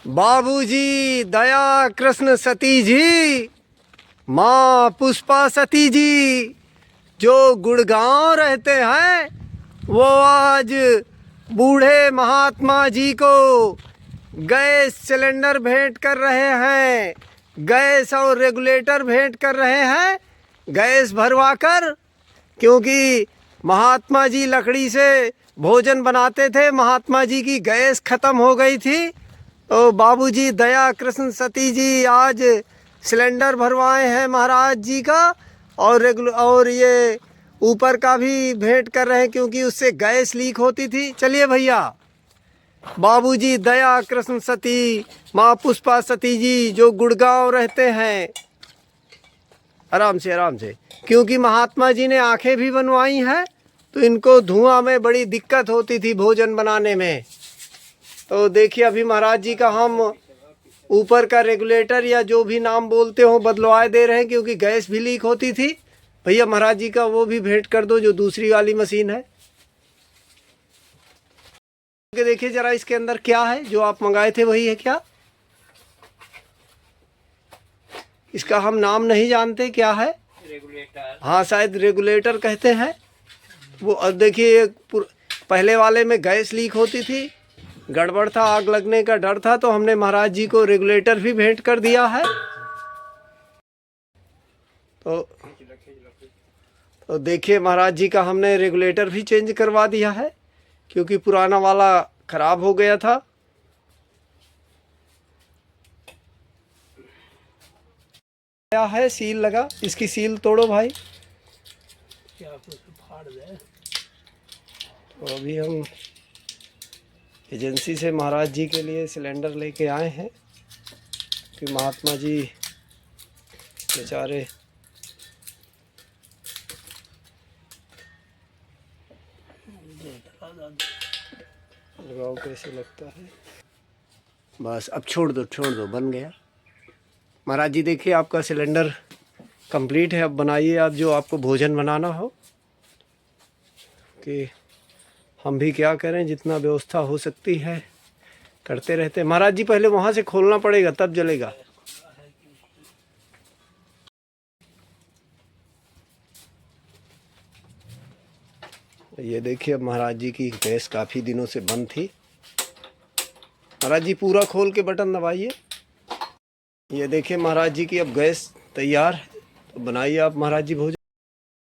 बाबूजी दया कृष्ण सती जी, माँ पुष्पा सती जी जो गुड़गांव रहते हैं, वो आज बूढ़े महात्मा जी को गैस सिलेंडर भेंट कर रहे हैं। गैस और रेगुलेटर भेंट कर रहे हैं, गैस भरवा कर, क्योंकि महात्मा जी लकड़ी से भोजन बनाते थे। महात्मा जी की गैस ख़त्म हो गई थी, तो बाबूजी दया कृष्ण सती जी आज सिलेंडर भरवाए हैं महाराज जी का, और ये ऊपर का भी भेंट कर रहे हैं, क्योंकि उससे गैस लीक होती थी। चलिए भैया, बाबूजी दया कृष्ण सती, माँ पुष्पा सती जी जो गुड़गांव रहते हैं, आराम से आराम से, क्योंकि महात्मा जी ने आंखें भी बनवाई हैं, तो इनको धुआं में बड़ी दिक्कत होती थी भोजन बनाने में। तो देखिए अभी महाराज जी का हम ऊपर का रेगुलेटर या जो भी नाम बोलते हो बदलवाए दे रहे हैं, क्योंकि गैस भी लीक होती थी। भैया महाराज जी का वो भी भेंट कर दो जो दूसरी वाली मशीन है। देखिए जरा इसके अंदर क्या है, जो आप मंगाए थे वही है क्या? इसका हम नाम नहीं जानते, क्या है? रेगुलेटर। हाँ शायद रेगुलेटर कहते हैं वो। अब देखिए पहले वाले में गैस लीक होती थी, गड़बड़ था, आग लगने का डर था, तो हमने महाराज जी को रेगुलेटर भी भेंट कर दिया है। तो देखिए महाराज जी का हमने रेगुलेटर भी चेंज करवा दिया है, क्योंकि पुराना वाला खराब हो गया था। क्या है, सील लगा, इसकी सील तोड़ो भाई। क्या कुछ फाड़ दे। तो अभी हम एजेंसी से महाराज जी के लिए सिलेंडर लेके आए हैं, कि महात्मा जी बेचारे लगाओ कैसे लगता है। बस अब छोड़ दो, बन गया। महाराज जी देखिए आपका सिलेंडर कंप्लीट है। अब बनाइए आप जो आपको भोजन बनाना हो, कि हम भी क्या करें, जितना व्यवस्था हो सकती है करते रहते हैं। महाराज जी पहले वहाँ से खोलना पड़ेगा तब जलेगा। ये देखिए अब महाराज जी की गैस काफ़ी दिनों से बंद थी। महाराज जी पूरा खोल के बटन दबाइए। ये देखिए महाराज जी की अब गैस तैयार है, तो बनाइए आप महाराज जी भोजन।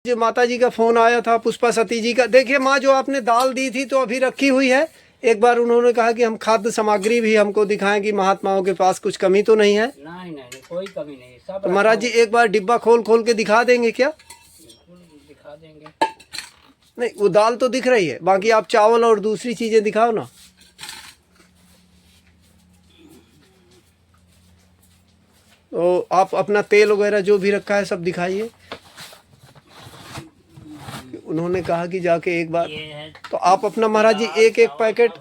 जो माता जी का फ़ोन आया था पुष्पा सती जी का, देखिए माँ जो आपने दाल दी थी तो अभी रखी हुई है। एक बार उन्होंने कहा कि हम खाद्य सामग्री भी हमको दिखाएं कि महात्माओं के पास कुछ कमी तो नहीं है। नहीं कोई कमी नहीं, सब। तो महाराज जी एक बार डिब्बा खोल के दिखा देंगे क्या? दिखा देंगे। नहीं वो दाल तो दिख रही है, बाकी आप चावल और दूसरी चीज़ें दिखाओ ना। तो आप अपना तेल वगैरह जो भी रखा है सब दिखाइए। उन्होंने कहा कि जाके एक बार, तो आप अपना महाराज जी एक एक पैकेट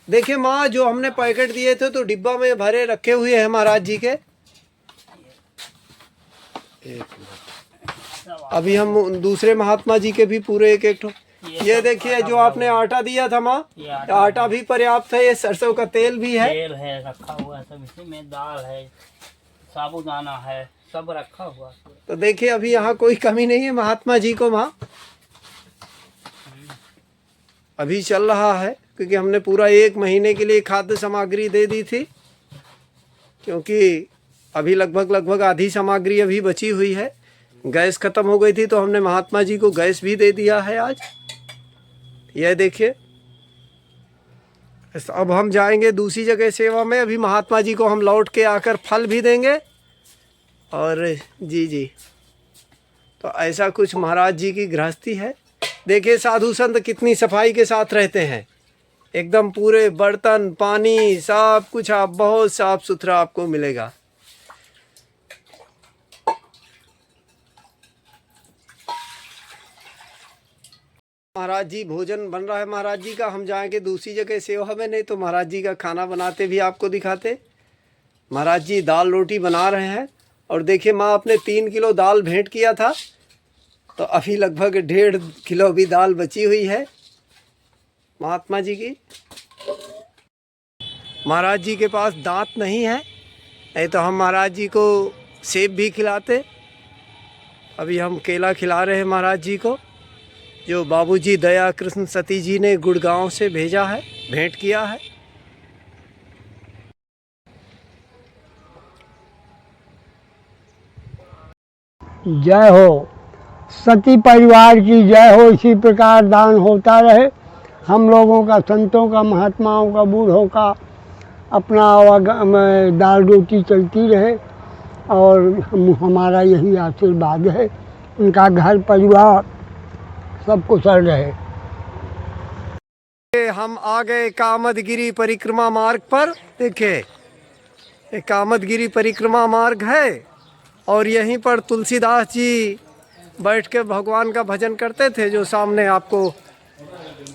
देखिए। माँ जो हमने पैकेट दिए थे तो डिब्बा में भरे रखे हुए हैं महाराज जी के। अभी हम दूसरे महात्मा जी के भी पूरे एक एक। ये देखिए जो आपने आटा दिया था माँ, आटा भी पर्याप्त है। ये सरसों का तेल भी है, तेल है रखा हुआ, सब इसी में दाल है, साबुदाना है, सब रखा हुआ। तो देखिए अभी यहाँ कोई कमी नहीं है महात्मा जी को। माँ अभी चल रहा है, क्योंकि हमने पूरा 1 महीने के लिए खाद्य सामग्री दे दी थी, क्योंकि अभी लगभग आधी सामग्री अभी बची हुई है। गैस ख़त्म हो गई थी तो हमने महात्मा जी को गैस भी दे दिया है आज। यह देखिए अब हम जाएंगे दूसरी जगह सेवा में। अभी महात्मा जी को हम लौट के आकर फल भी देंगे। और जी तो ऐसा कुछ महाराज जी की गृहस्थी है। देखिए साधु संत कितनी सफाई के साथ रहते हैं, एकदम पूरे बर्तन पानी सब कुछ आप बहुत साफ सुथरा आपको मिलेगा। महाराज जी भोजन बन रहा है महाराज जी का। हम जाएंगे दूसरी जगह सेवा में, नहीं तो महाराज जी का खाना बनाते भी आपको दिखाते। महाराज जी दाल रोटी बना रहे हैं। और देखिए माँ आपने 3 किलो दाल भेंट किया था, तो अभी लगभग 1.5 किलो भी दाल बची हुई है महात्मा जी की। महाराज जी के पास दांत नहीं है, नहीं तो हम महाराज जी को सेब भी खिलाते। अभी हम केला खिला रहे हैं महाराज जी को, जो बाबूजी दया कृष्ण सती जी ने गुड़गांव से भेजा है, भेंट किया है। जय हो, सती परिवार की जय हो। इसी प्रकार दान होता रहे। हम लोगों का, संतों का, महात्माओं का, बूढ़ों का अपना दाल रोटी चलती रहे और हमारा यही आशीर्वाद है। उनका घर परिवार सब कुशल रहे। हम आ गए कामदगिरी परिक्रमा मार्ग पर। देखिए, ये कामदगिरी परिक्रमा मार्ग है और यहीं पर तुलसीदास जी बैठ के भगवान का भजन करते थे। जो सामने आपको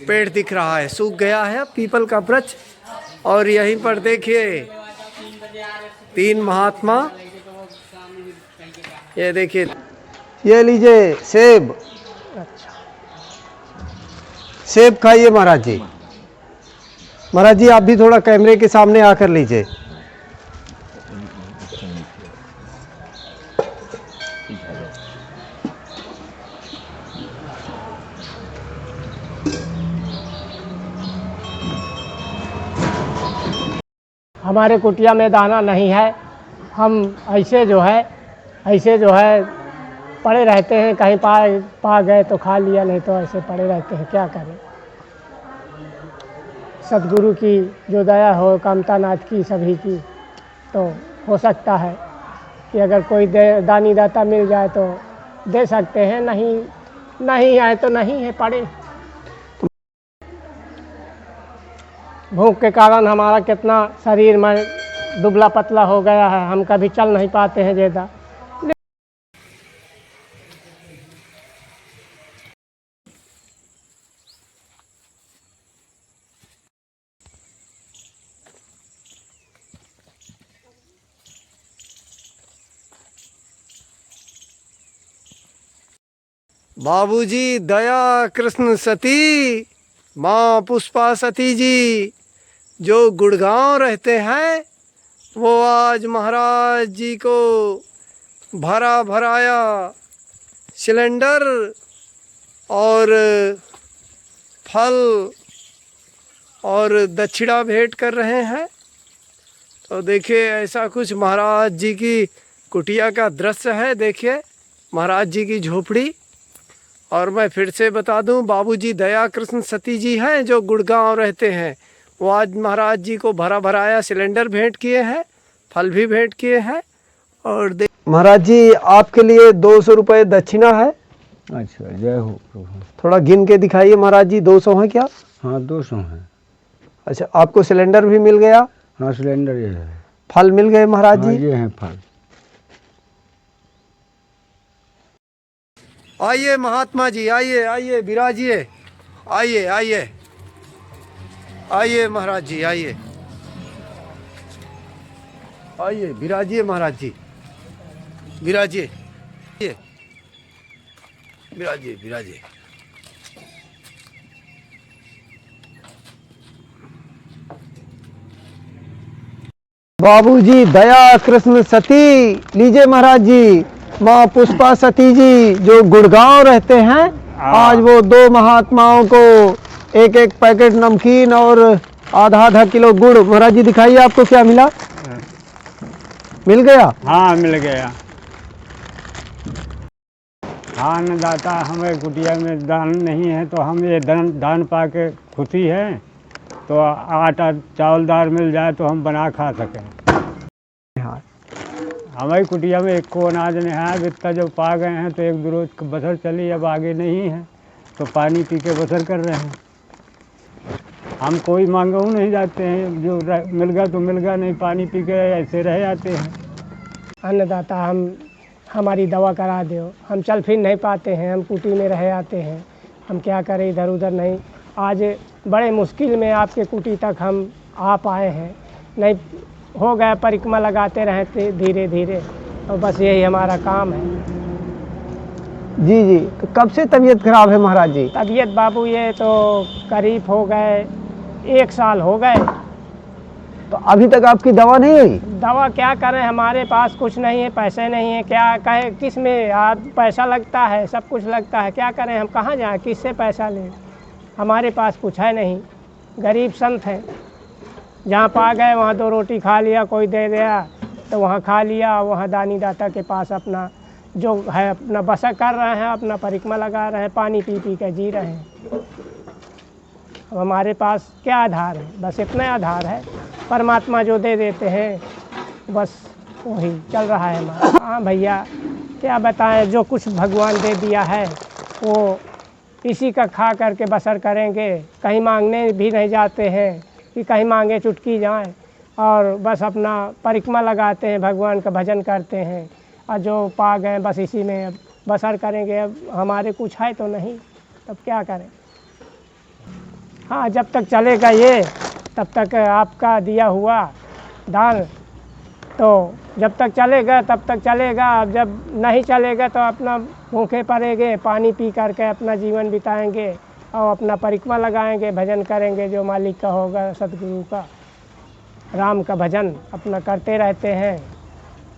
पेड़ दिख रहा है, सूख गया है, पीपल का वृक्ष। और यहीं पर देखिए 3 महात्मा, ये देखिए, ये लीजिए सेब। सेब खाइए महाराज जी। महाराज जी आप भी थोड़ा कैमरे के सामने आकर लीजिए। हमारे कुटिया में दाना नहीं है। हम ऐसे जो है पड़े रहते हैं। कहीं पा गए तो खा लिया, नहीं तो ऐसे पड़े रहते हैं। क्या करें। सतगुरु की जो दया हो, कामता नाथ की, सभी की, तो हो सकता है कि अगर कोई दानी दाता मिल जाए तो दे सकते हैं। नहीं आए तो नहीं है, पड़े। भूख के कारण हमारा कितना शरीर में दुबला पतला हो गया है। हम कभी चल नहीं पाते हैं ज़्यादा। बाबूजी दया कृष्ण सती, माँ पुष्पा सती जी जो गुड़गांव रहते हैं, वो आज महाराज जी को भरा भराया सिलेंडर और फल और दक्षिणा भेंट कर रहे हैं। तो देखिए, ऐसा कुछ महाराज जी की कुटिया का दृश्य है। देखिए महाराज जी की झोपड़ी। और मैं फिर से बता दूं, बाबूजी दया कृष्ण सती जी हैं जो गुड़गांव रहते हैं। वो आज महाराज जी को भरा भराया सिलेंडर भेंट किए हैं, फल भी भेंट किए हैं। और महाराज जी आपके लिए 200 रुपये दक्षिणा है। अच्छा, जय हो प्रभु। थोड़ा गिन के दिखाइए महाराज जी, 200 है क्या? हाँ, 200 है। अच्छा, आपको सिलेंडर भी मिल गया? हाँ, सिलेंडर ये है। फल मिल गए महाराज जी? हाँ, ये हैं फल। आइए महात्मा जी, आइए विराजिए। आइए महाराज जी, आइए विराजिए महाराज जी, विराजिए, विराजिए। बाबूजी दया कृष्ण सती, लीजिए महाराज जी। माँ पुष्पा सती जी जो गुड़गांव रहते हैं, आज वो 2 महात्माओं को 1-1 पैकेट नमकीन और आधा किलो गुड़। महाराज जी दिखाइए, आपको क्या मिला? मिल गया? हाँ, मिल गया। हाँ, अन्नदाता हमें कुटिया में दान नहीं है, तो हम ये दान पा के खुशी है। तो आटा चावल दाल मिल जाए तो हम बना खा सकें। हाँ, हमारी कुटिया में एक को अनाज नहीं है। इतना जो पा गए हैं तो एक दो रोज बसर चली, अब आगे नहीं है तो पानी पी के बसर कर रहे हैं। हम कोई मांगू नहीं जाते हैं, जो मिल गया तो मिल गया, नहीं पानी पी के ऐसे रह जाते हैं। अन्नदाता हमारी दवा करा दो। हम चल फिर नहीं पाते हैं, हम कुटी में रह आते हैं। हम क्या करें, इधर उधर नहीं। आज बड़े मुश्किल में आपके कुटी तक हम आ पाए हैं। नहीं हो गया, परिक्रमा लगाते रहते धीरे धीरे, और बस यही हमारा काम है। जी। तो कब से तबीयत खराब है महाराज जी? तबीयत बाबू ये तो करीब हो गए 1 साल हो गए। तो अभी तक आपकी दवा नहीं हुई? दवा क्या करें, हमारे पास कुछ नहीं है, पैसे नहीं है, क्या कहे, किस में पैसा लगता है, सब कुछ लगता है, क्या करें, हम कहाँ जाएं, किससे पैसा लें, हमारे पास कुछ है नहीं, गरीब संत हैं। जहाँ पा गए वहाँ 2 रोटी खा लिया, कोई दे दिया तो वहाँ खा लिया, वहाँ दानी दाता के पास अपना जो है अपना बसा कर रहे हैं, अपना परिक्रमा लगा रहे हैं, पानी पी पी के जी रहे हैं। अब हमारे पास क्या आधार है, बस इतना आधार है, परमात्मा जो दे देते हैं बस वही चल रहा है हमारा। हाँ भैया, क्या बताएं, जो कुछ भगवान दे दिया है वो इसी का खा करके बसर करेंगे, कहीं मांगने भी नहीं जाते हैं कि कहीं मांगे चुटकी जाएं, और बस अपना परिक्रमा लगाते हैं, भगवान का भजन करते हैं, और जो पा गए बस इसी में अब बसर करेंगे। अब हमारे कुछ है तो नहीं, तब क्या करें। हाँ, जब तक चलेगा ये तब तक आपका दिया हुआ दान, तो जब तक चलेगा तब तक चलेगा, अब जब नहीं चलेगा तो अपना भूखे पड़ेंगे, पानी पी करके अपना जीवन बिताएंगे और अपना परिक्रमा लगाएंगे, भजन करेंगे जो मालिक का होगा, सतगुरु का, राम का भजन अपना करते रहते हैं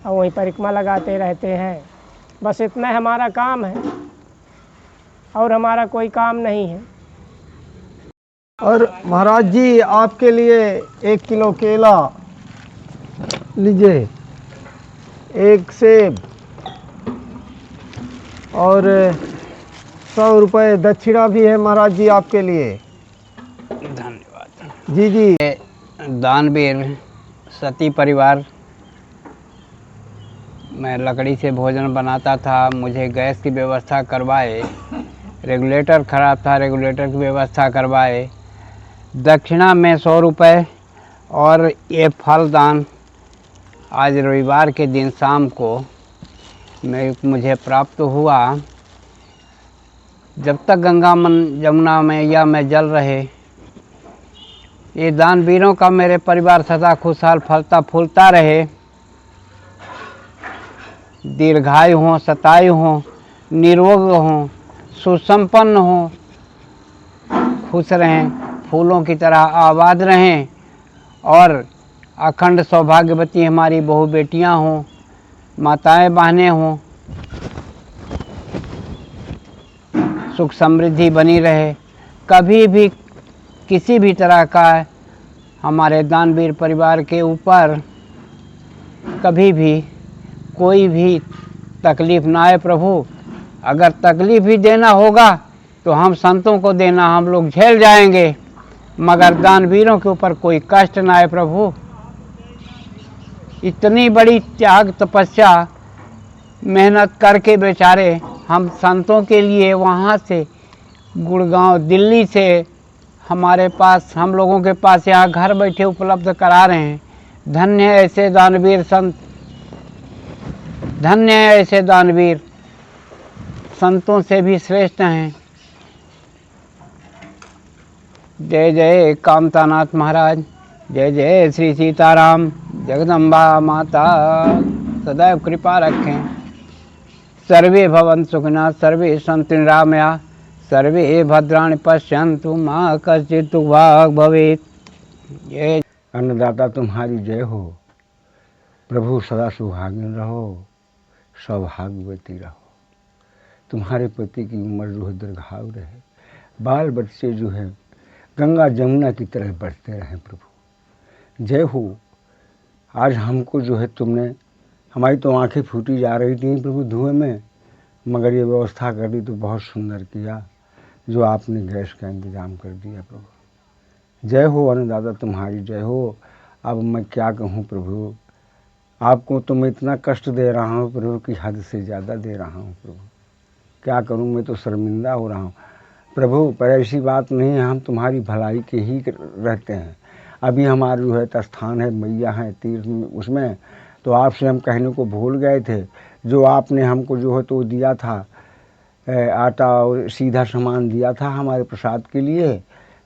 और वहीं परिक्रमा लगाते रहते हैं। बस इतना हमारा काम है और हमारा कोई काम नहीं है। और महाराज जी, आपके लिए 1 किलो केला लीजिए, 1 सेब और 100 रुपये दक्षिणा भी है महाराज जी आपके लिए। धन्यवाद जी जी। दानवीर सती परिवार, मैं लकड़ी से भोजन बनाता था, मुझे गैस की व्यवस्था करवाए, रेगुलेटर ख़राब था, रेगुलेटर की व्यवस्था करवाए, दक्षिणा में 100 रुपये और ये फल दान आज रविवार के दिन शाम को मुझे प्राप्त हुआ। जब तक गंगा जमुना मैया में जल रहे, ये दानवीरों का मेरे परिवार सदा खुशहाल फलता फूलता रहे, दीर्घायु हों, शतायु हों, निरोग हों, सुसंपन्न हों, खुश रहें, फूलों की तरह आबाद रहें और अखंड सौभाग्यवती हमारी बहू बेटियां हों, माताएं बहनें हों, सुख समृद्धि बनी रहे। कभी भी किसी भी तरह का हमारे दानवीर परिवार के ऊपर कभी भी कोई भी तकलीफ़ ना आए प्रभु। अगर तकलीफ़ भी देना होगा तो हम संतों को देना, हम लोग झेल जाएंगे, मगर दानवीरों के ऊपर कोई कष्ट ना आए प्रभु। इतनी बड़ी त्याग तपस्या मेहनत करके बेचारे हम संतों के लिए वहाँ से गुड़गांव दिल्ली से हमारे पास, हम लोगों के पास यहाँ घर बैठे उपलब्ध करा रहे हैं। धन्य है ऐसे दानवीर संत, धन्य है ऐसे दानवीर, संतों से भी श्रेष्ठ हैं। जय जय कामतानाथ महाराज, जय जय श्री सीताराम। जगदम्बा माता सदैव कृपा रखें। सर्वे भवन्तु सुखिनः, सर्वे सन्तु निरामया, सर्वे भद्राणि पश्यन्तु मा कश्चित् दुर्भाग् भवेत्। जय अन्नदाता तुम्हारी जय हो प्रभु, सदा सुहागिन रहो, सौभाग्यवती रहो। तुम्हारे पति की उम्र जो है दीर्घायु रहे, बाल बच्चे जो है गंगा जमुना की तरह बढ़ते रहें प्रभु। जय हो। आज हमको जो है तुमने, हमारी तो आंखें फूटी जा रही थी प्रभु धुएं में, मगर ये व्यवस्था कर दी तो बहुत सुंदर किया जो आपने गैस का इंतज़ाम कर दिया प्रभु। जय हो अन्नदाता तुम्हारी जय हो। अब मैं क्या कहूँ प्रभु, आपको तो मैं इतना कष्ट दे रहा हूँ प्रभु कि हद से ज़्यादा दे रहा हूँ प्रभु। क्या करूँ, मैं तो शर्मिंदा हो रहा हूँ प्रभु। पर ऐसी बात नहीं है, हम तुम्हारी भलाई के ही रहते हैं। अभी हमारा जो है स्थान है, मैया है तीर्थ में, उसमें तो आपसे हम कहने को भूल गए थे, जो आपने हमको जो है तो दिया था आटा और सीधा सामान दिया था हमारे प्रसाद के लिए।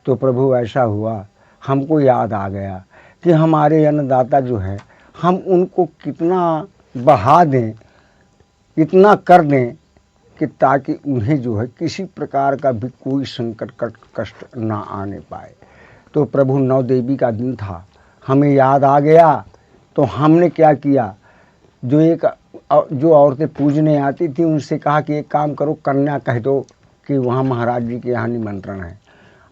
तो प्रभु ऐसा हुआ, हमको याद आ गया कि हमारे अन्नदाता जो है, हम उनको कितना बढ़ा दें, इतना कर दें कि ताकि उन्हें जो है किसी प्रकार का भी कोई संकट कष्ट ना आने पाए। तो प्रभु 9 देवी का दिन था, हमें याद आ गया तो हमने क्या किया, जो औरतें पूजने आती थी उनसे कहा कि एक काम करो, कन्या कह दो कि वहाँ महाराज जी के यहाँ निमंत्रण है।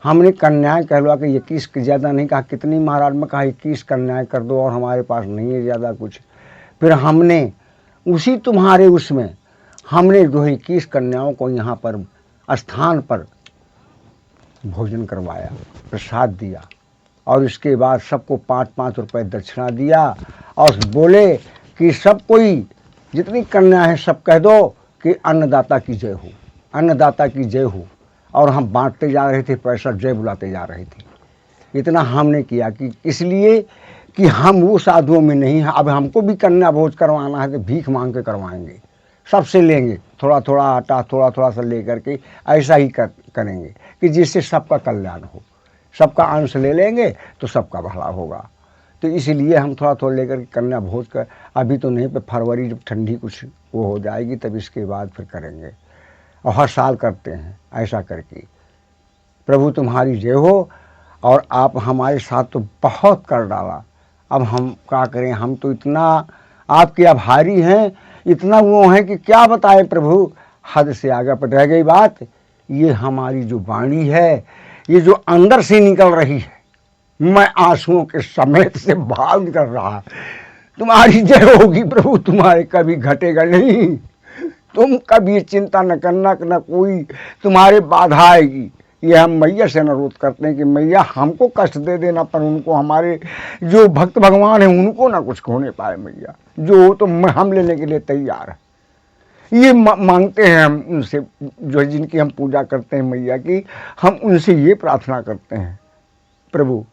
हमने कन्याएं कहलवा के 21 ज़्यादा नहीं कहा, कितनी महाराज में कहा 21 कन्याएं कर दो और हमारे पास नहीं है ज़्यादा कुछ। फिर हमने उसी तुम्हारे उसमें हमने जो है 21 कन्याओं को यहाँ पर स्थान पर भोजन करवाया, प्रसाद दिया और इसके बाद सबको 5-5 रुपए दक्षिणा दिया और बोले कि सब कोई जितनी कन्या है सब कह दो कि अन्नदाता की जय हो, अन्नदाता की जय हो। और हम बांटते जा रहे थे, पैसा जय बुलाते जा रहे थे। इतना हमने किया कि इसलिए कि हम वो साधुओं में नहीं हैं। अब हमको भी कन्या भोज करवाना है तो भीख मांग के करवाएंगे, सबसे लेंगे, थोड़ा थोड़ा आटा थोड़ा थोड़ा सा ले करके ऐसा ही करेंगे कि जिससे सबका कल्याण हो, सबका अंश ले लेंगे तो सबका भला होगा। तो इसलिए हम थोड़ा थोड़ा लेकर के कन्या भोज कर, अभी तो नहीं, पर फरवरी जब ठंडी कुछ वो हो जाएगी तब इसके बाद फिर करेंगे। और हर साल करते हैं ऐसा करके। प्रभु तुम्हारी जय हो। और आप हमारे साथ तो बहुत कर डाला, अब हम क्या करें, हम तो इतना आपके आभारी हैं, इतना वो हैं कि क्या बताएं प्रभु, हद से आगे पर रह गई बात। ये हमारी जो वाणी है, ये जो अंदर से निकल रही है, मैं आंसुओं के समेत से भाव निकल रहा है। तुम्हारी जय होगी प्रभु, तुम्हारे कभी घटेगा नहीं, तुम कभी चिंता न करना, न कोई तुम्हारे बाधा आएगी। ये हम मैया से अनुरोध करते हैं कि मैया हमको कष्ट दे देना, पर उनको, हमारे जो भक्त भगवान हैं उनको ना कुछ होने पाए मैया, जो तो हम लेने के लिए तैयार है। ये मांगते हैं हम उनसे, जो जिनकी हम पूजा करते हैं मैया की, हम उनसे ये प्रार्थना करते हैं प्रभु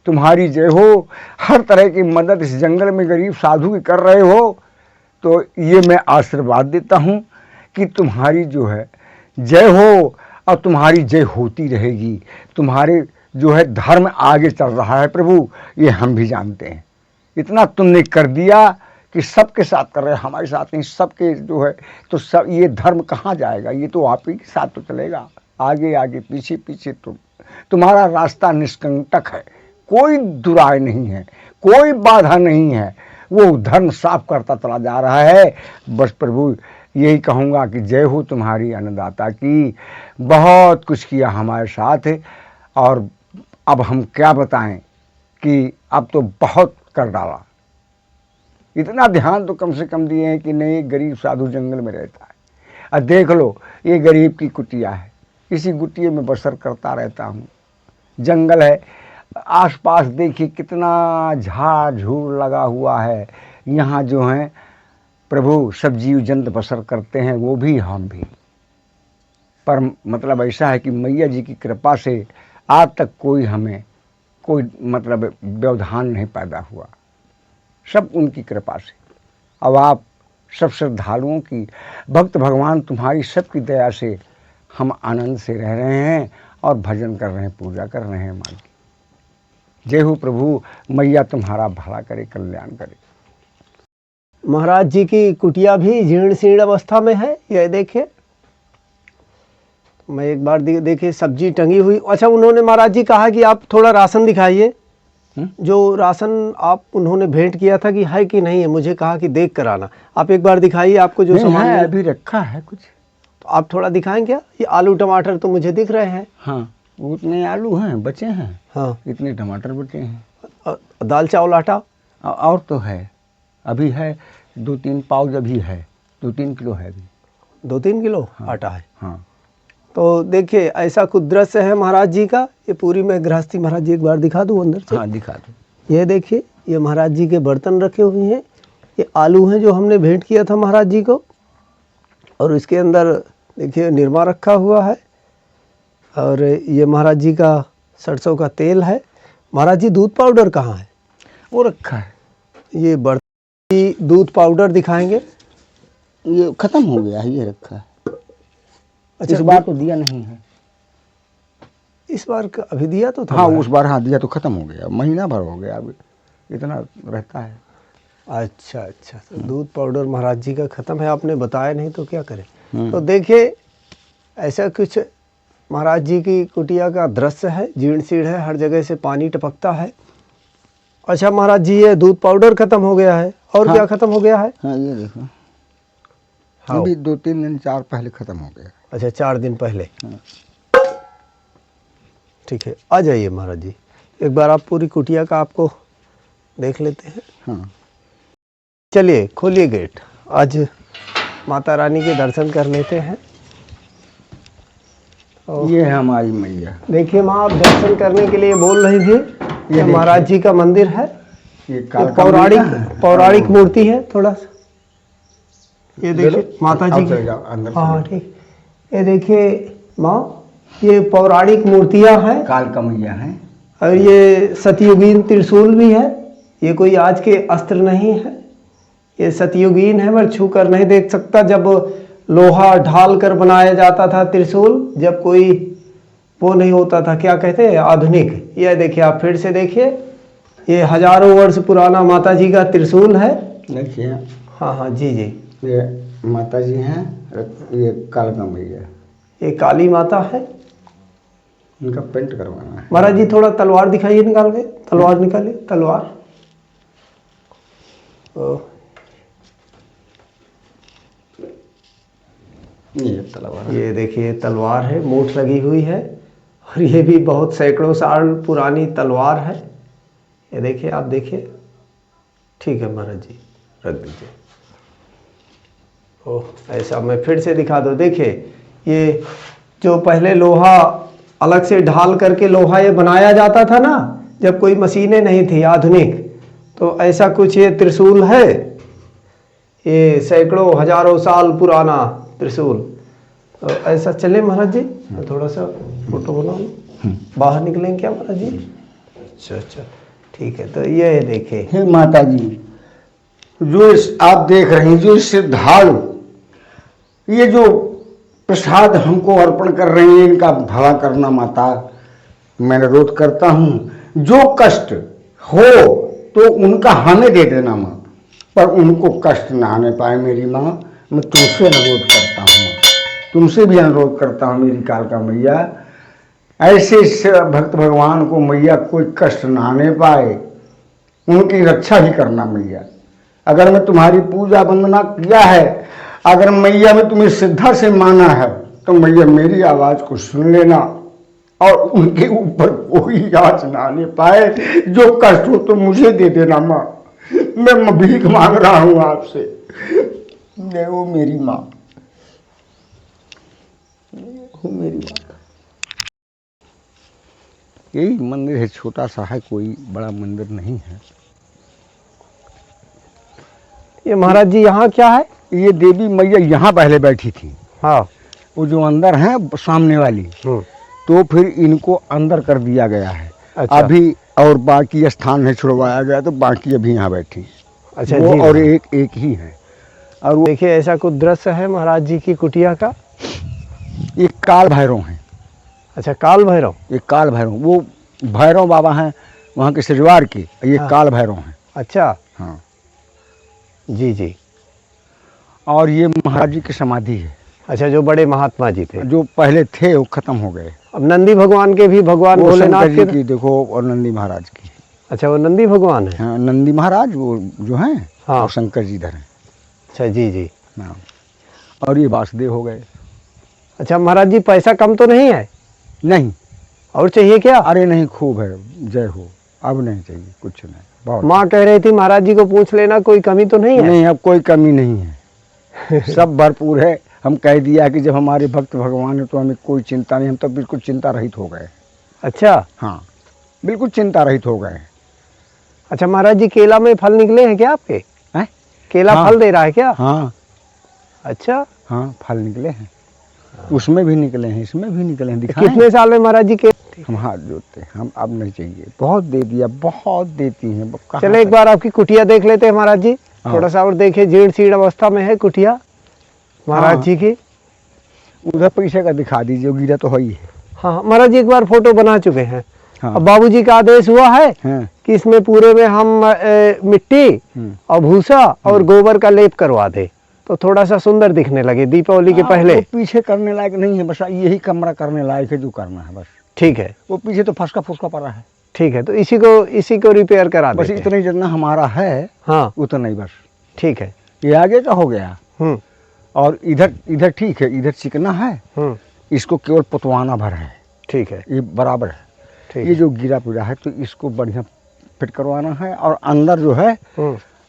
तुम्हारी जय हो। हर तरह की मदद इस जंगल में गरीब साधु की कर रहे हो, तो ये मैं आशीर्वाद देता हूँ कि तुम्हारी जो है जय हो और तुम्हारी जय होती रहेगी। तुम्हारे जो है धर्म आगे चल रहा है प्रभु, ये हम भी जानते हैं। इतना तुमने कर दिया कि सबके साथ कर रहे, हमारे साथ नहीं, सबके जो है, तो सब ये धर्म कहाँ जाएगा, ये तो आप ही के साथ तो चलेगा, आगे आगे पीछे पीछे। तुम्हारा रास्ता निष्कंटक है, कोई दुराय नहीं है, कोई बाधा नहीं है, वो धर्म साफ करता चला जा रहा है। बस प्रभु यही कहूँगा कि जय हो तुम्हारी अन्नदाता की। बहुत कुछ किया हमारे साथ, और अब हम क्या बताएं कि अब तो बहुत कर डाला। इतना ध्यान तो कम से कम दिए हैं कि नहीं, गरीब साधु जंगल में रहता है। अब देख लो, ये गरीब की कुटिया है, इसी कुटिया में बसर करता रहता हूँ। जंगल है, आसपास देखिए कितना झाड़ झूड़ लगा हुआ है। यहाँ जो हैं प्रभु सब जीव जंत बसर करते हैं, वो भी हम भी। पर मतलब ऐसा है कि मैया जी की कृपा से आज तक कोई हमें कोई मतलब व्यवधान नहीं पैदा हुआ, सब उनकी कृपा से। अब आप सब श्रद्धालुओं की, भक्त भगवान तुम्हारी सबकी दया से हम आनंद से रह रहे हैं और भजन कर रहे हैं, पूजा कर रहे हैं माँ की। जय हो प्रभु, मैया तुम्हारा भला करे, कल्याण करे। महाराज जी की कुटिया भी जीर्ण शीर्ण अवस्था में है, यह देखिए। मैं एक बार देखिए सब्जी टंगी हुई। अच्छा, उन्होंने महाराज जी कहा कि आप थोड़ा राशन दिखाइए, जो राशन आप उन्होंने भेंट किया था कि है कि नहीं है, मुझे कहा कि देख कर आना। आप एक बार दिखाइए, आपको जो सामान है अभी रखा है कुछ, तो आप थोड़ा दिखाएं क्या? ये आलू टमाटर तो मुझे दिख रहे हैं। हाँ, उतने आलू हैं बचे हैं, हाँ, इतने टमाटर बचे हैं, दाल चावल आटा और तो है, अभी है 2-3 पाउच, अभी है 2-3 किलो है अभी, 2-3 किलो हाँ, आटा है। हाँ। तो देखिए ऐसा कुछ दृश्य है महाराज जी का। ये पूरी मैं गृहस्थी महाराज जी एक बार दिखा दूं अंदर से। हाँ दिखा दो। ये देखिए, ये महाराज जी के बर्तन रखे हुए हैं, ये आलू हैं जो हमने भेंट किया था महाराज जी को। और इसके अंदर देखिए निरमा रखा हुआ है, और ये महाराज जी का सरसों का तेल है। महाराज जी दूध पाउडर कहाँ है? वो रखा है। ये बर्तन की दूध पाउडर दिखाएंगे। ये खत्म हो गया है, ये रखा है। अच्छा, इस बार तो दिया नहीं है। इस बार अभी दिया तो था। हाँ उस बार हाँ दिया तो खत्म हो गया, महीना भर हो गया, अभी इतना रहता है। अच्छा अच्छा, तो दूध पाउडर महाराज जी का ख़त्म है, आपने बताया नहीं तो क्या करें। तो देखिए ऐसा कुछ महाराज जी की कुटिया का दृश्य है। जीर्ण शीर्ण है, हर जगह से पानी टपकता है, अच्छा महाराज जी, ये दूध पाउडर खत्म हो गया है और हाँ। क्या खत्म हो गया है? हाँ ये देखो, हाँ। अभी 2-3 दिन 4 पहले खत्म हो गया। अच्छा 4 दिन पहले। हाँ। ठीक है, आ जाइए महाराज जी, एक बार आप पूरी कुटिया का आपको देख लेते हैं। हाँ चलिए खोलिए गेट, आज माता रानी के दर्शन कर लेते हैं। और ये है हमारी मैया। देखिए माँ, आप दर्शन करने के लिए बोल रही थी, ये महाराज जी का मंदिर है। ये ये कालका मैया है। पौराणिक मूर्ति है थोड़ा सा। ये देखिए माता जी आप चले की। जाओ, अंदर हाँ हाँ चले ठीक। ये देखिए माँ, ये पौराणिक मूर्तियाँ हैं जाओ। कालका मैया है। और ये सतयुगीन त्रिशूल भी है। ये कोई आज के अस्त्र नहीं है, ये सतयुगीन है, पर छू कर नहीं देख सकता। जब लोहा ढाल कर बनाया जाता था त्रिशूल, जब कोई वो नहीं होता था, क्या कहते हैं, आधुनिक। ये देखिए, आप फिर से देखिए, ये हजारों वर्ष पुराना माता जी का त्रिशूल है। देखिए, हाँ हाँ जी जी। ये माता जी हैं, ये कालका मैया। ये काली माता है। इनका पेंट करवाना है। महाराज जी थोड़ा तलवार दिखाइए, निकाल के तलवार निकालिए, तलवार। ये तलवार। ये देखिए तलवार है, मूठ लगी हुई है, और ये भी बहुत सैकड़ों साल पुरानी तलवार है। ये देखिए, आप देखिए। ठीक है महाराज जी, रख दीजिए। ओह, ऐसा मैं फिर से दिखा दो। देखिए, ये जो पहले लोहा अलग से ढाल करके लोहा ये बनाया जाता था ना, जब कोई मशीनें नहीं थी आधुनिक, तो ऐसा कुछ ये त्रिशूल है। ये सैकड़ों हजारों साल पुराना त्रिशूल। तो ऐसा चले महाराज जी, थोड़ा सा फोटो बना लो। बाहर निकलेंगे क्या महाराज जी? अच्छा अच्छा ठीक है। तो ये देखे, हे माता जी, जो आप देख रहे हैं, जो श्रद्धालु ये जो प्रसाद हमको अर्पण कर रही हैं, इनका भला करना माता। मैं अनुरोध करता हूँ, जो कष्ट हो तो उनका हमें दे देना माँ, पर उनको कष्ट ना आने पाए मेरी माँ। मैं तुमसे अनुरोध करता हूँ माँ, तुमसे भी अनुरोध करता हूँ मेरी कालका मैया, ऐसे भक्त भगवान को मैया कोई कष्ट ना आने पाए, उनकी रक्षा भी करना मैया। अगर मैं तुम्हारी पूजा वंदना किया है, अगर मैया में तुम्हें श्रद्धा से माना है, तो मैया मेरी आवाज़ को सुन लेना और उनके ऊपर कोई आँच ना आने पाए। जो कष्ट हो तो मुझे दे देना माँ, मैं भीख मांग रहा हूँ आपसे। वो मेरी माँ, वो मेरी माँ। यही मंदिर है, छोटा सा है, कोई बड़ा मंदिर नहीं है। ये महाराज जी यहाँ क्या है? ये देवी मैया यहाँ पहले बैठी थी। हाँ। वो जो अंदर है सामने वाली, तो फिर इनको अंदर कर दिया गया है। अच्छा। अभी और बाकी स्थान में छुड़वाया गया, तो बाकी अभी यहाँ बैठी। अच्छा वो जी। और एक ही है। और वो देखिए, ऐसा कुछ दृश्य है महाराज जी की कुटिया का। ये काल भैरव हैं। अच्छा, काल भैरव। ये काल भैरव, वो भैरव बाबा हैं वहाँ के सिजवार के, ये हाँ। काल भैरव हैं। अच्छा हाँ जी जी। और ये महाराज जी की समाधि है। अच्छा, जो बड़े महात्मा जी थे, जो पहले थे वो खत्म हो गए। अब नंदी भगवान के भी, भगवान वो भोलेनाथ शंकर जी के। की देखो, और नंदी महाराज की। अच्छा, वो नंदी भगवान है। हाँ, नंदी महाराज वो जो हैं, हाँ। और शंकर जी इधर हैं। अच्छा जी जी। हाँ। और ये वासुदेव हो गए। अच्छा महाराज जी, पैसा कम तो नहीं है? नहीं, और चाहिए क्या? अरे नहीं, खूब है, जय हो। अब नहीं चाहिए, कुछ नहीं, बहुत। माँ कह रही थी महाराज जी को पूछ लेना, कोई कमी तो नहीं है? नहीं, अब कोई कमी नहीं है, सब भरपूर है। हम कह दिया कि जब हमारे भक्त भगवान है तो हमें कोई चिंता नहीं, हम तो बिल्कुल चिंता रहित हो गए। अच्छा। हाँ, बिल्कुल चिंता रहित हो गए। अच्छा महाराज जी, केला में फल निकले हैं क्या आपके? हैं? केला हाँ। फल दे रहा है क्या? हाँ अच्छा। हाँ, फल निकले हैं, उसमें भी निकले हैं, इसमें भी निकले हैं। दिखाएं? कितने साल में महाराज जी के? हम हाथ जोड़ते हैं, हम अब नहीं चाहिए, बहुत दे दिया, बहुत देती हैं। कहाँ चले एक तक? बार आपकी कुटिया देख लेते हैं महाराज जी। हाँ। थोड़ा सा और देखिए, जीर्ण शीर्ण अवस्था में है कुटिया महाराज हाँ। जी की। उधर पीछे का दिखा दीजिए, गिरा तो है ही है। हाँ महाराज जी, एक बार फोटो बना चुके हैं। हाँ। अब बाबूजी का आदेश हुआ है हाँ। कि इसमें पूरे में हम मिट्टी और भूसा और गोबर का लेप करवा दे, तो थोड़ा सा सुंदर दिखने लगे दीपावली के पहले। वो पीछे करने लायक नहीं है, बस यही कमरा करने लायक है, जो करना है बस। ठीक है, वो पीछे तो फसका फुसका पड़ा है। ठीक है, तो इसी को रिपेयर करा बस देते हैं। इतना ही जितना हमारा है हाँ उतना ही बस। ठीक है। ये आगे का हो गया, हम्म और इधर इधर ठीक है, इधर चिकना है, इसको केवल पुतवाना भर है, ठीक है। ये बराबर है। ठीक ये जो गिरा पूरा है तो इसको बढ़िया फिट करवाना है, और अंदर जो है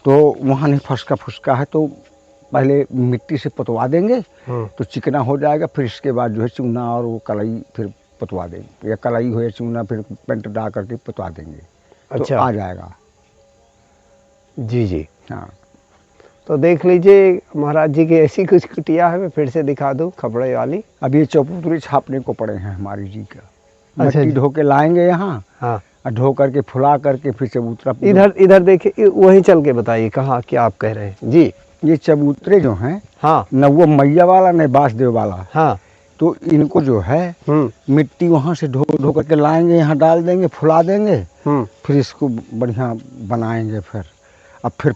तो वहाँ नहीं फसका फुसका है तो पहले मिट्टी से पुतवा देंगे तो चिकना हो जाएगा। फिर इसके बाद जो है चूना और वो कलाई फिर पुतवा देंगे, या कलाई हो या चूना फिर पेंट डाल करके पुतवा देंगे। अच्छा। तो आ जाएगा। जी जी। हाँ तो देख लीजिए महाराज जी की ऐसी कुछ कुटिया है, मैं फिर से दिखा दूँ खपड़े वाली। अब ये चबूतरे छापने को पड़े हैं हमारी जी का। अच्छा मिट्टी जी। ढो के लाएंगे यहाँ, हाँ और ढो करके फुला करके फिर चबूतरा इधर देखिए, वहीं चल के बताइए कहाँ क्या आप कह रहे हैं जी। ये चबूतरे जो हैं हाँ न वो मैया वाला न बासदेव वाला, हाँ। तो इनको जो है मिट्टी वहाँ से ढो ढो करके लाएंगे, यहाँ डाल देंगे, फुला देंगे, फिर इसको बढ़िया बनाएंगे, फिर अब फिर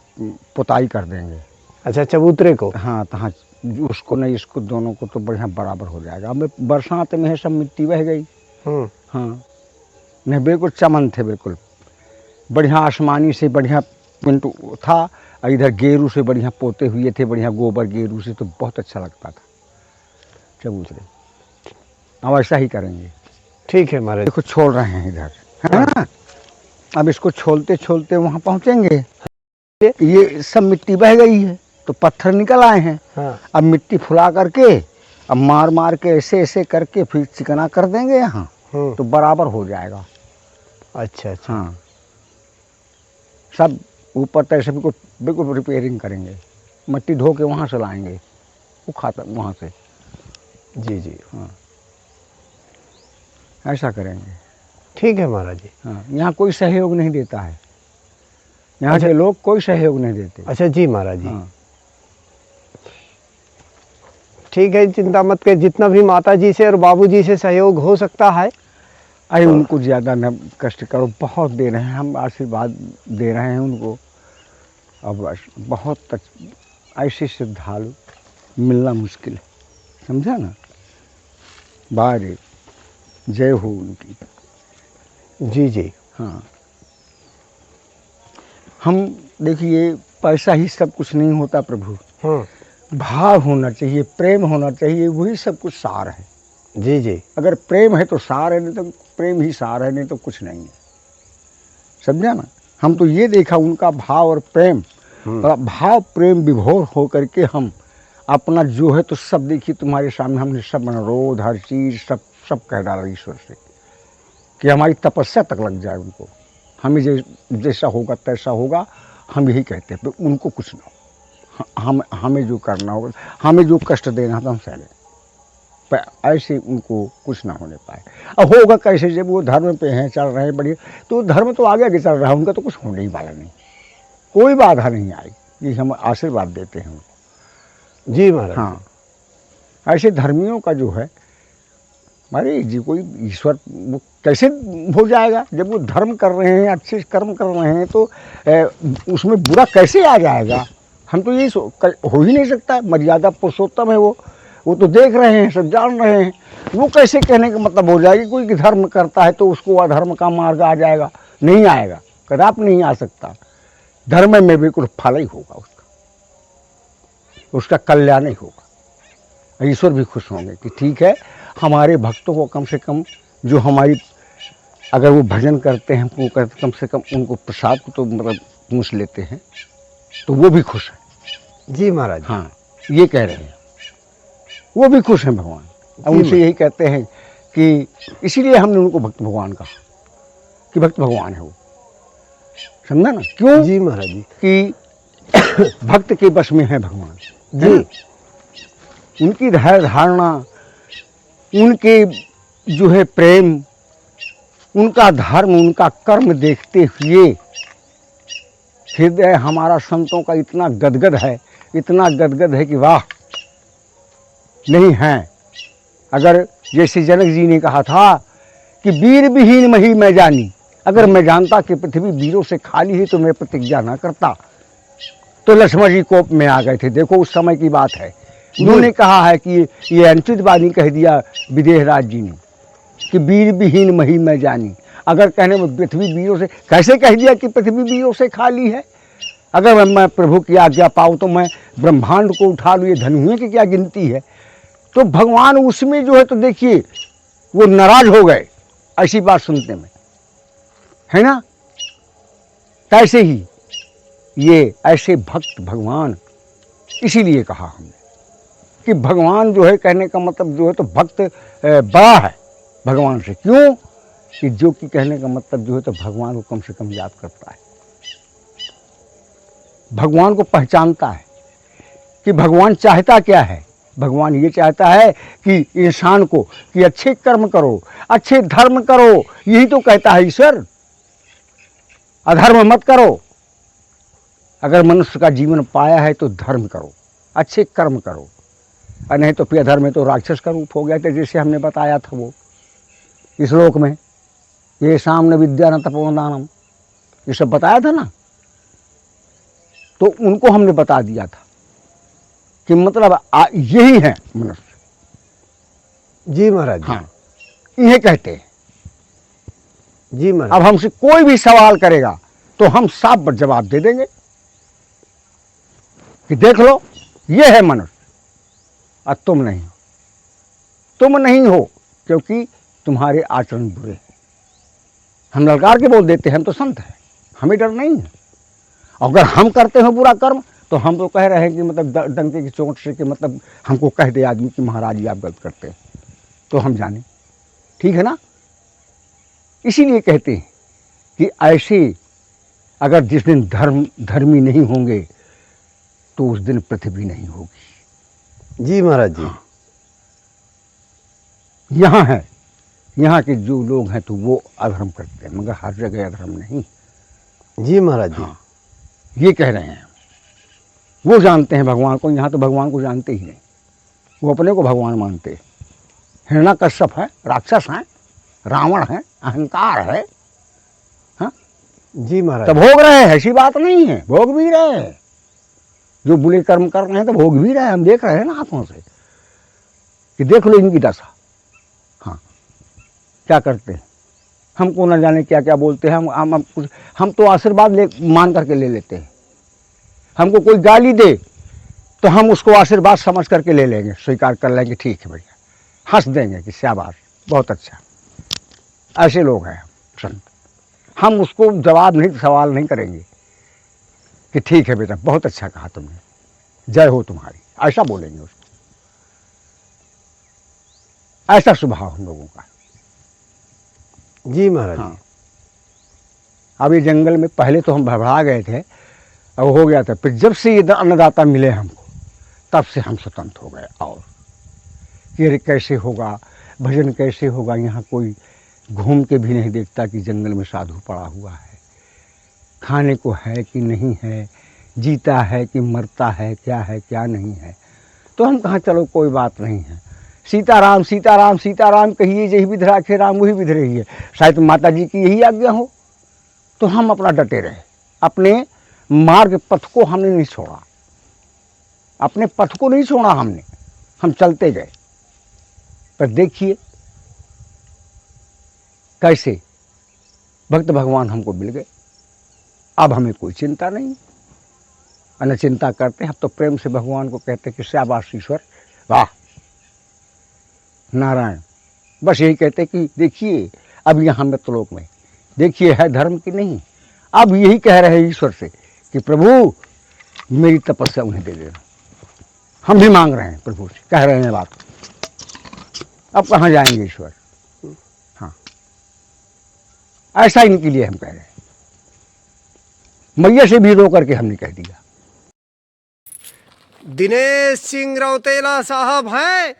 पुताई कर देंगे। अच्छा, चबूतरे को। हाँ तो हाँ, उसको नहीं इसको दोनों को तो बढ़िया बराबर हो जाएगा। अब बरसात में है सब मिट्टी बह गई। हाँ नहीं बिल्कुल चमन थे, बिल्कुल बढ़िया आसमानी से बढ़िया पिंटू था, और इधर गेरू से बढ़िया पोते हुए थे, बढ़िया गोबर गेरू से, तो बहुत अच्छा लगता था चबूतरे। अब ऐसा ही करेंगे। ठीक है महाराज। देखो छोड़ रहे हैं इधर, है ना। अब इसको छोलते छोलते वहाँ पहुँचेंगे। ये सब मिट्टी बह गई है तो पत्थर निकल आए हैं। हाँ। अब मिट्टी फुला करके अब मार मार के ऐसे ऐसे करके फिर चिकना कर देंगे यहाँ, तो बराबर हो जाएगा। अच्छा अच्छा। हाँ सब ऊपर तक सब बिल्कुल रिपेयरिंग करेंगे, मिट्टी ढो के वहाँ से लाएंगे, वो खाता वहाँ से। जी जी। हाँ ऐसा करेंगे। ठीक है महाराज जी। हाँ यहाँ कोई सहयोग नहीं देता है, यहाँ अच्छा। के लोग कोई सहयोग नहीं देते। अच्छा जी महाराज जी। हाँ ठीक है, चिंता मत कर, जितना भी माता जी से और बाबू जी से सहयोग हो सकता है। अरे उनको ज़्यादा न कष्ट करो, बहुत दे रहे हैं हम, आशीर्वाद दे रहे हैं उनको। अब बहुत ऐसे श्रद्धालु मिलना मुश्किल है, समझा ना। बारे जय हो उनकी। जी जी। हाँ हम देखिए पैसा ही सब कुछ नहीं होता प्रभु, भाव होना चाहिए, प्रेम होना चाहिए, वही सब कुछ सार है। जी जी। अगर प्रेम है तो सार है, नहीं तो प्रेम ही सार है, नहीं तो कुछ नहीं है, समझा ना। हम तो ये देखा उनका भाव और प्रेम, और भाव प्रेम विभोर हो करके हम अपना जो है तो सब देखिए तुम्हारे सामने हमने सब अनुरोध हर चीज़ सब कह डाला ईश्वर से कि हमारी तपस्या तक लग जाए उनको। हमें जैसा होगा तैसा होगा, हम यही कहते हैं, तो उनको कुछ ना हो, हमें जो करना होगा, हमें जो कष्ट देना था हम सह लें, ऐसे उनको कुछ ना होने पाए। अब होगा कैसे, जब वो धर्म पे हैं, चल रहे हैं बढ़िया, तो धर्म तो आगे आगे चल रहा है, उनका तो कुछ होने ही वाला नहीं, कोई बाधा नहीं आई। ये हम आशीर्वाद देते हैं उनको। जी महाराज। हाँ ऐसे धर्मियों का जो है, अरे जी कोई ईश्वर वो कैसे हो जाएगा, जब वो धर्म कर रहे हैं, अच्छे कर्म कर रहे हैं, तो उसमें बुरा कैसे आ जाएगा। हम तो ये हो ही नहीं सकता, मर्यादा पुरुषोत्तम है वो तो देख रहे हैं, सब जान रहे हैं, वो कैसे कहने का मतलब हो जाएगा कोई धर्म करता है तो उसको अधर्म का मार्ग आ जाएगा, नहीं आएगा, कदापि नहीं आ सकता। धर्म में बिल्कुल फल ही होगा उसका कल्याण ही होगा। ईश्वर भी खुश होंगे कि ठीक है, हमारे भक्तों को कम से कम जो हमारी अगर वो भजन करते हैं वो करते, कम से कम उनको प्रसाद को तो मतलब पूछ लेते हैं, तो वो भी खुश है। जी महाराज। हाँ ये कह रहे हैं, वो भी खुश हैं भगवान। अब उनसे यही कहते हैं कि इसीलिए हमने उनको भक्त भगवान कहा कि भक्त भगवान है वो, समझा ना। क्यों? जी महाराज जी। कि भक्त के बस में है भगवान जी। उनकी धारणा, उनके जो है प्रेम, उनका धर्म, उनका कर्म देखते हुए हृदय हमारा संतों का इतना गदगद है, इतना गदगद है कि वाह नहीं है। अगर जैसे जनक जी ने कहा था कि वीर विहीन मही मैं जानी, अगर मैं जानता कि पृथ्वी वीरों से खाली है तो मैं प्रतिज्ञा ना करता। तो लक्ष्मण जी कोप में आ गए थे, देखो उस समय की बात है। उन्होंने कहा है कि ये अनुचित वाणी कह दिया विदेह राज जी ने कि वीर विहीन मही मैं जानी, अगर कहने में पृथ्वी बीजों से, कैसे कह दिया कि पृथ्वी बीजों से खाली है? अगर मैं प्रभु की आज्ञा पाऊँ तो मैं ब्रह्मांड को उठा लूँ, ये धनुएं की क्या गिनती है? तो भगवान उसमें जो है, तो देखिए वो नाराज हो गए ऐसी बात सुनते में, है ना। कैसे ही ये ऐसे भक्त भगवान, इसीलिए कहा हमने कि भगवान जो है, कहने का मतलब जो है तो भक्त बड़ा है भगवान से। क्यों? कि जो कि कहने का मतलब जो है तो भगवान को कम से कम याद करता है, भगवान को पहचानता है कि भगवान चाहता क्या है। भगवान ये चाहता है कि इंसान को कि अच्छे कर्म करो, अच्छे धर्म करो, यही तो कहता है ईश्वर। अधर्म मत करो। अगर मनुष्य का जीवन पाया है तो धर्म करो, अच्छे कर्म करो, और नहीं तो फिर अधर्म में तो राक्षस का रूप हो गया था, जैसे हमने बताया था वो इस श्लोक में, ये सामने विद्या न तपोदानम, ये सब बताया था ना। तो उनको हमने बता दिया था कि मतलब यही है मनुष्य। जी महाराज जी। हाँ, इन्हें कहते हैं। जी महाराज। अब हमसे कोई भी सवाल करेगा तो हम साफ जवाब दे देंगे कि देख लो ये है मनुष्य, और तुम नहीं हो। तुम नहीं हो क्योंकि तुम्हारे आचरण बुरे हैं। हम ललकार के बोल देते हैं, हम तो संत हैं, हमें डर नहीं है। अगर हम करते हो बुरा कर्म तो हम तो कह रहे हैं कि मतलब डंके की चोट से कि मतलब हमको कह दे आदमी कि महाराज जी आप गलत करते हैं तो हम जाने, ठीक है ना। इसीलिए कहते हैं कि ऐसे अगर जिस दिन धर्मी नहीं होंगे तो उस दिन पृथ्वी नहीं होगी। जी महाराज जी। यहाँ है, यहाँ के जो लोग हैं तो वो अधर्म करते हैं, मगर हर जगह अधर्म नहीं। जी महाराज जी। हाँ, ये कह रहे हैं। वो जानते हैं भगवान को, यहाँ तो भगवान को जानते ही नहीं, वो अपने को भगवान मानते हैं। हिरण्यकश्यप है, राक्षस हैं, रावण है, अहंकार है। हाँ जी महाराज। तो भोग रहे हैं, ऐसी बात नहीं है, भोग भी रहे हैं। जो बुरे कर्म कर रहे हैं तो भोग भी रहे हैं, हम देख रहे हैं ना आंखों से कि देख लो इनकी दशा। हाँ, क्या करते हैं, हमको न जाने क्या क्या बोलते हैं। हम तो आशीर्वाद मान करके ले लेते हैं। हमको कोई गाली दे तो हम उसको आशीर्वाद समझ करके ले लेंगे, स्वीकार कर लेंगे, ठीक है भैया, हंस देंगे कि शाबाश, बहुत अच्छा। ऐसे लोग हैं संत। हम उसको जवाब नहीं, सवाल नहीं करेंगे कि ठीक है बेटा, बहुत अच्छा कहा तुमने, जय हो तुम्हारी, ऐसा बोलेंगे उसको। ऐसा स्वभाव हम लोगों का। जी महाराज। हाँ, अब ये जंगल में पहले तो हम भड़बड़ा गए थे, अब हो गया था, फिर जब से ये अन्नदाता मिले हमको तब से हम स्वतंत्र हो गए। और कि अरे कैसे होगा, भजन कैसे होगा, यहाँ कोई घूम के भी नहीं देखता कि जंगल में साधु पड़ा हुआ है, खाने को है कि नहीं है, जीता है कि मरता है, क्या है क्या नहीं है। तो हम कहाँ, चलो कोई बात नहीं है, सीताराम सीताराम सीताराम कहिए, यही विध राखे राम वही विध रही है। शायद माता जी की यही आज्ञा हो। तो हम अपना डटे रहे, अपने मार्ग पथ को हमने नहीं छोड़ा, अपने पथ को नहीं छोड़ा हमने, हम चलते गए। पर देखिए कैसे भक्त भगवान हमको मिल गए। अब हमें कोई चिंता नहीं, अन चिंता करते हम तो प्रेम से भगवान को कहते कि शाबाश ईश्वर, वाह नारायण। बस यही कहते कि देखिए अब यहाँ मृतलोक में देखिए है धर्म की नहीं। अब यही कह रहे हैं ईश्वर से कि प्रभु मेरी तपस्या उन्हें दे देना। हम भी मांग रहे हैं प्रभु से, कह रहे हैं बात। अब कहाँ जाएंगे ईश्वर। हाँ, ऐसा इनके लिए हम कह रहे हैं। मैया से भी रो करके हमने कह दिया। दिनेश सिंह रौतेला साहब हैं,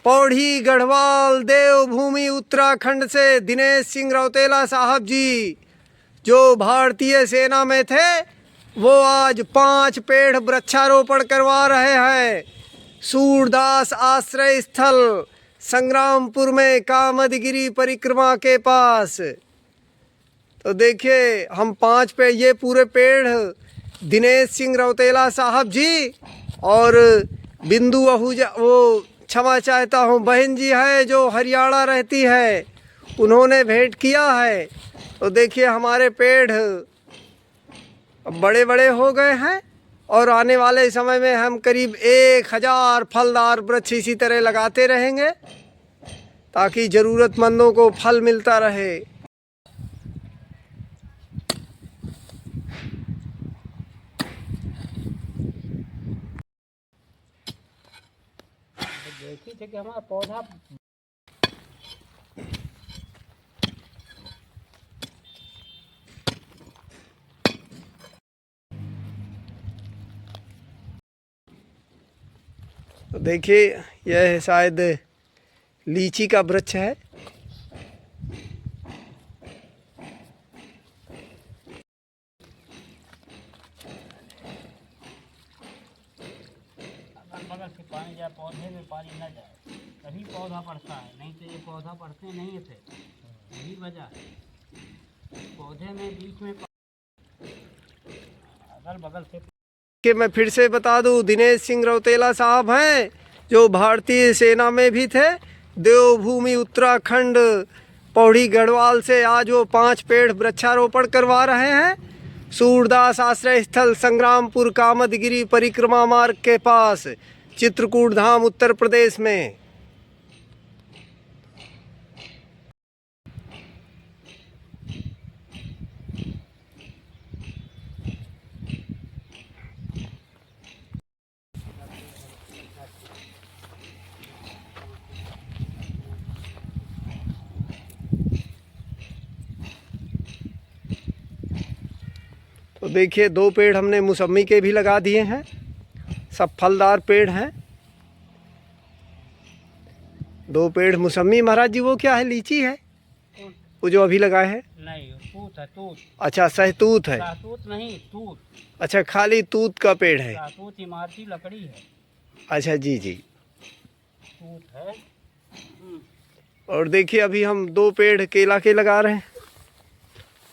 पौड़ी गढ़वाल देवभूमि उत्तराखंड से। दिनेश सिंह रौतेला साहब जी जो भारतीय सेना में थे, वो आज 5 पेड़ वृक्षारोपण करवा रहे हैं सूरदास आश्रय स्थल संग्रामपुर में, कामदगिरी परिक्रमा के पास। तो देखिए हम 5 पेड़, ये पूरे पेड़ दिनेश सिंह रौतेला साहब जी और बिंदु आहूजा, वो क्षमा चाहता हूँ, बहन जी है जो हरियाणा रहती है, उन्होंने भेंट किया है। तो देखिए हमारे पेड़ अब बड़े बड़े हो गए हैं और आने वाले समय में हम करीब 1000 फलदार वृक्ष इसी तरह लगाते रहेंगे ताकि ज़रूरतमंदों को फल मिलता रहे। देखी थे कि हमारा पौधा तो देखिए यह शायद लीची का वृक्ष है। बगल से पानी जाए, पौधे में पानी न जाए तभी पौधा बढ़ता है, नहीं तो ये पौधा बढ़ते नहीं थे। यही वजह है पौधे में बीच में अगल बगल से। कि मैं फिर से बता दूं, दिनेश सिंह रौतेला साहब हैं जो भारतीय सेना में भी थे। देवभूमि उत्तराखंड पौड़ी गढ़वाल से आज वो 5 पेड़ वृक्षारोपण करवा रहे हैं। सूरदास आश्रय स्थल संग्रामपुर कामदगिरी परिक्रमा मार्ग के पास चित्रकूट धाम उत्तर प्रदेश में। तो देखिए 2 पेड़ हमने मौसम्मी के भी लगा दिए हैं, सब फलदार पेड़ हैं। 2 पेड़ मौसम्मी। महाराज जी वो क्या है, लीची है वो जो अभी लगाए हैं? नहीं, तूत है, तूत। अच्छा सहतूत है। सहतूत नहीं, तूत। अच्छा खाली तूत का पेड़ है। सहतूत इमारती लकड़ी है। अच्छा जी जी। तूत है। और देखिए अभी हम 2 पेड़ केला के लगा रहे हैं,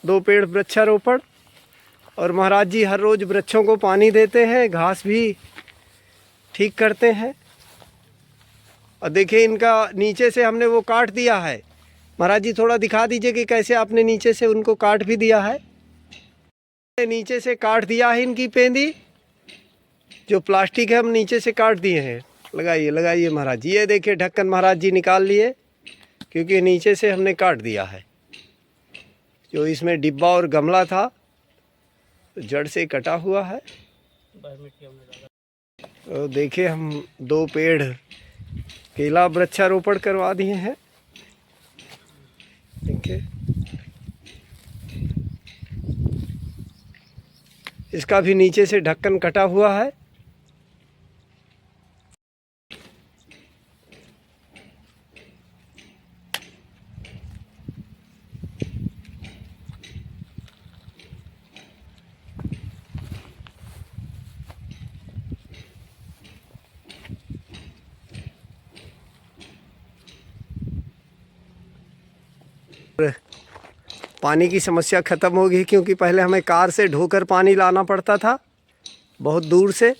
2 पेड़ वृक्षारोपण। और महाराज जी हर रोज़ वृक्षों को पानी देते हैं, घास भी ठीक करते हैं। और देखिए इनका नीचे से हमने वो काट दिया है। महाराज जी थोड़ा दिखा दीजिए कि कैसे आपने नीचे से उनको काट भी दिया है। नीचे से काट दिया है इनकी पेंदी, जो प्लास्टिक है हम नीचे से काट दिए हैं। लगाइए लगाइए महाराज जी। ये देखिए ढक्कन महाराज जी निकाल लिए क्योंकि नीचे से हमने काट दिया है। जो इसमें डिब्बा और गमला था जड़ से कटा हुआ है। तो देखिए हम 2 पेड़ केला वृक्षारोपण करवा दिए हैं। देखिए इसका भी नीचे से ढक्कन कटा हुआ है। पानी की समस्या ख़त्म होगी क्योंकि पहले हमें कार से ढोकर पानी लाना पड़ता था बहुत दूर से।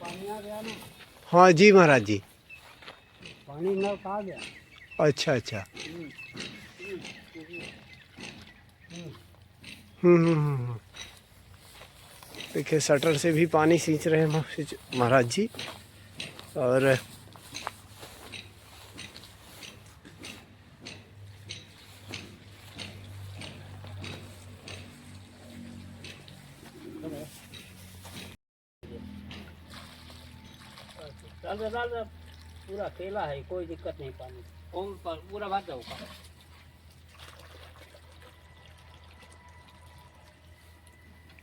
पानी आ गया ना। हाँ जी महाराज जी। पानी नल आ गया। अच्छा अच्छा। देखिए शटर से भी पानी सींच रहे हैं महाराज जी। और चल पूरा केला है, कोई दिक्कत नहीं। पानी पूरा भर जाओ।